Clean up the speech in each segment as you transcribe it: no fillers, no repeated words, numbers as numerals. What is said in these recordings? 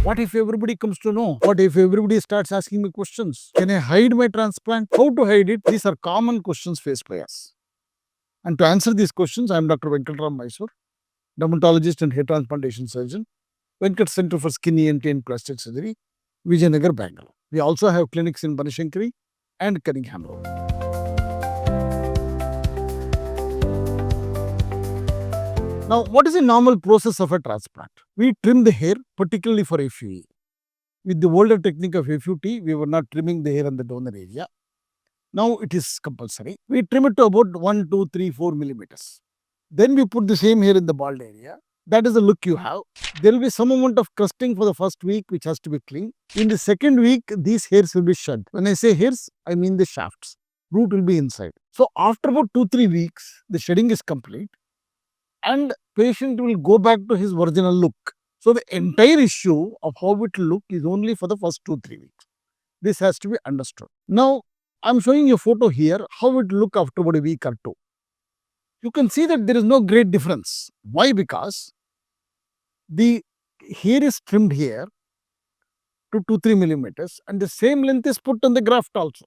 What if everybody comes to know? What if everybody starts asking me questions? Can I hide my transplant? How to hide it? These are common questions faced by us. And to answer these questions, I am Dr. Venkat Ram Mysore, dermatologist and hair transplantation surgeon, Venkat Center for Skin ENT and Plastic Surgery, Vijayanagar, Bangalore. We also have clinics in Banashankari and Cunningham Road. Now, what is the normal process of a transplant? We trim the hair, particularly for FUE. With the older technique of FUT, we were not trimming the hair on the donor area. Now it is compulsory. We trim it to about 1, 2, 3, 4 millimeters. Then we put the same hair in the bald area. That is the look you have. There will be some amount of crusting for the first week, which has to be clean. In the second week, these hairs will be shed. When I say hairs, I mean the shafts. Root will be inside. So after about 2, 3 weeks, the shedding is complete and patient will go back to his original look. So the entire issue of how it will look is only for the first 2, 3 weeks. This has to be understood. Now, I'm showing you a photo here, how it will look after about a week or 2. You can see that there is no great difference. Why? Because the hair is trimmed here to 2, 3 millimeters and the same length is put on the graft also.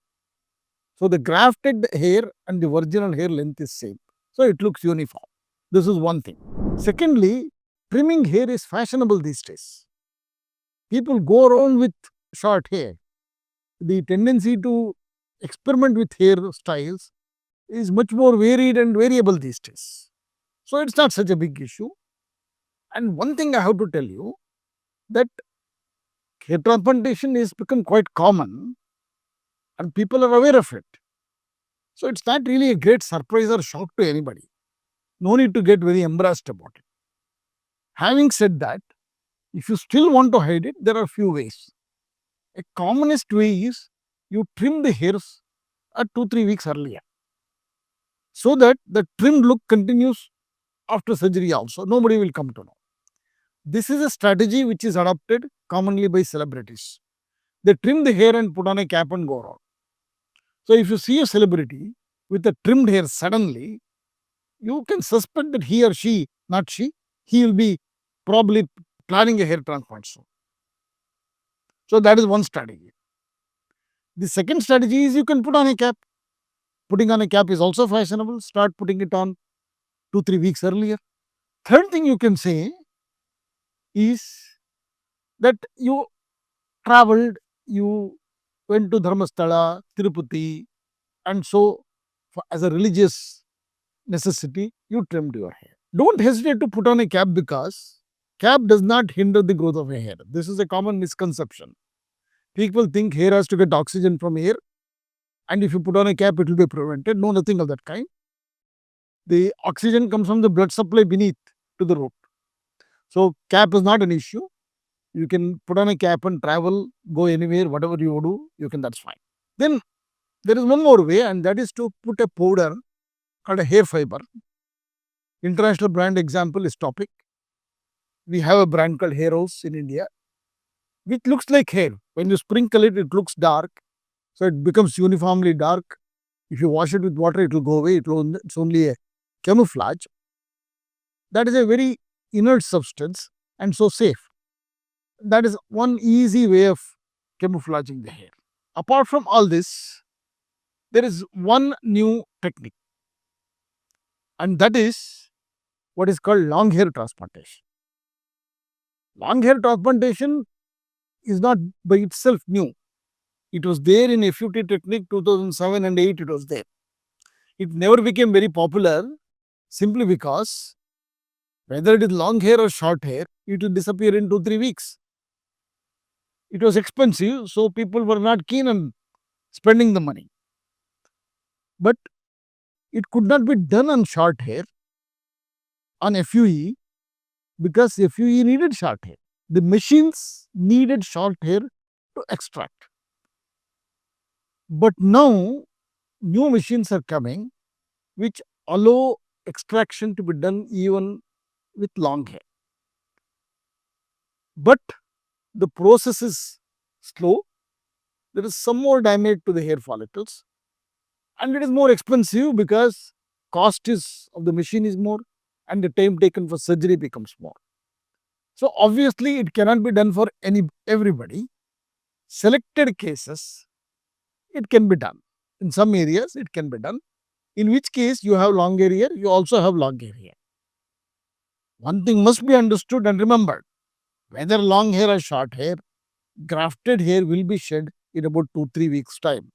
So the grafted hair and the original hair length is same. So it looks uniform. This is one thing. Secondly, trimming hair is fashionable these days. People go around with short hair. The tendency to experiment with hair styles is much more varied and variable these days. So it's not such a big issue. And one thing I have to tell you, that hair transplantation is become quite common and people are aware of it. So it's not really a great surprise or shock to anybody. No need to get very embarrassed about it. Having said that, if you still want to hide it, there are a few ways. A commonest way is you trim the hairs at 2, 3 weeks earlier, so that the trimmed look continues after surgery also. Nobody will come to know. This is a strategy which is adopted commonly by celebrities. They trim the hair and put on a cap and go around. So if you see a celebrity with a trimmed hair suddenly, you can suspect that he or she, not she, he will be probably planning a hair transplant soon. So that is one strategy. The second strategy is you can put on a cap. Putting on a cap is also fashionable. Start putting it on 2, 3 weeks earlier. Third thing you can say is that you traveled, you went to Dharmasthala, Tirupati, and so as a religious necessity, you trimmed your hair. Don't hesitate to put on a cap because cap does not hinder the growth of a hair. This is a common misconception. People think hair has to get oxygen from air, and if you put on a cap, it will be prevented. No, nothing of that kind. The oxygen comes from the blood supply beneath to the root. So cap is not an issue. You can put on a cap and travel, go anywhere, whatever you do, you can, that's fine. Then there is one more way, and that is to put a powder called a hair fiber. International brand example is Topic. We have a brand called Hair House in India, which looks like hair. When you sprinkle it, it looks dark. So it becomes uniformly dark. If you wash it with water, it will go away. It's only a camouflage. That is a very inert substance and so safe. That is one easy way of camouflaging the hair. Apart from all this, there is one new technique, and that is what is called long hair transplantation. Long hair transplantation is not by itself new. It was there in FUT technique 2007 and 8, it was there. It never became very popular simply because whether it is long hair or short hair, it will disappear in 2, 3 weeks. It was expensive, so people were not keen on spending the money. But it could not be done on short hair, on FUE, because FUE needed short hair. The machines needed short hair to extract. But now, new machines are coming which allow extraction to be done even with long hair. But the process is slow. There is some more damage to the hair follicles, and it is more expensive because cost is of the machine is more and the time taken for surgery becomes more. So obviously it cannot be done for everybody. Selected cases, it can be done. In some areas, it can be done. In which case you have long hair here, you also have long hair here. One thing must be understood and remembered. Whether long hair or short hair, grafted hair will be shed in about 2-3 weeks' time.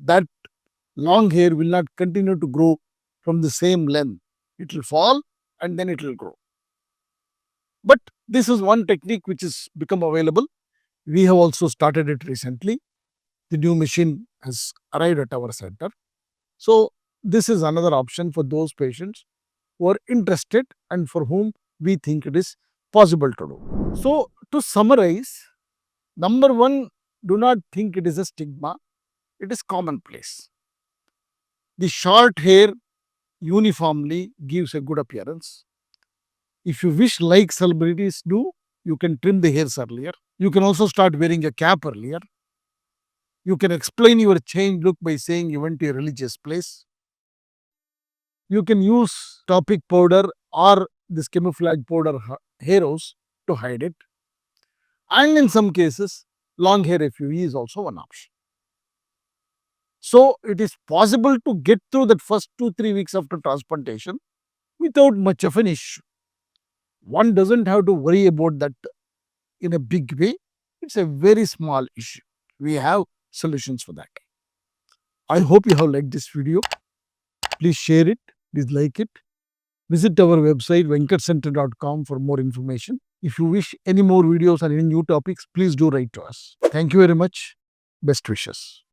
That long hair will not continue to grow from the same length. It will fall and then it will grow. But this is one technique which has become available. We have also started it recently. The new machine has arrived at our center. So this is another option for those patients who are interested and for whom we think it is possible to do. So to summarize, number one, do not think it is a stigma. It is commonplace. The short hair uniformly gives a good appearance. If you wish, like celebrities do, you can trim the hairs earlier. You can also start wearing a cap earlier. You can explain your changed look by saying you went to a religious place. You can use topic powder or this camouflage powder hairs to hide it. And in some cases, long hair FUE is also one option. So it is possible to get through that first 2-3 weeks after transplantation without much of an issue. One doesn't have to worry about that in a big way. It's a very small issue. We have solutions for that. I hope you have liked this video. Please share it. Please like it. Visit our website venkatcenter.com for more information. If you wish any more videos or any new topics, please do write to us. Thank you very much. Best wishes.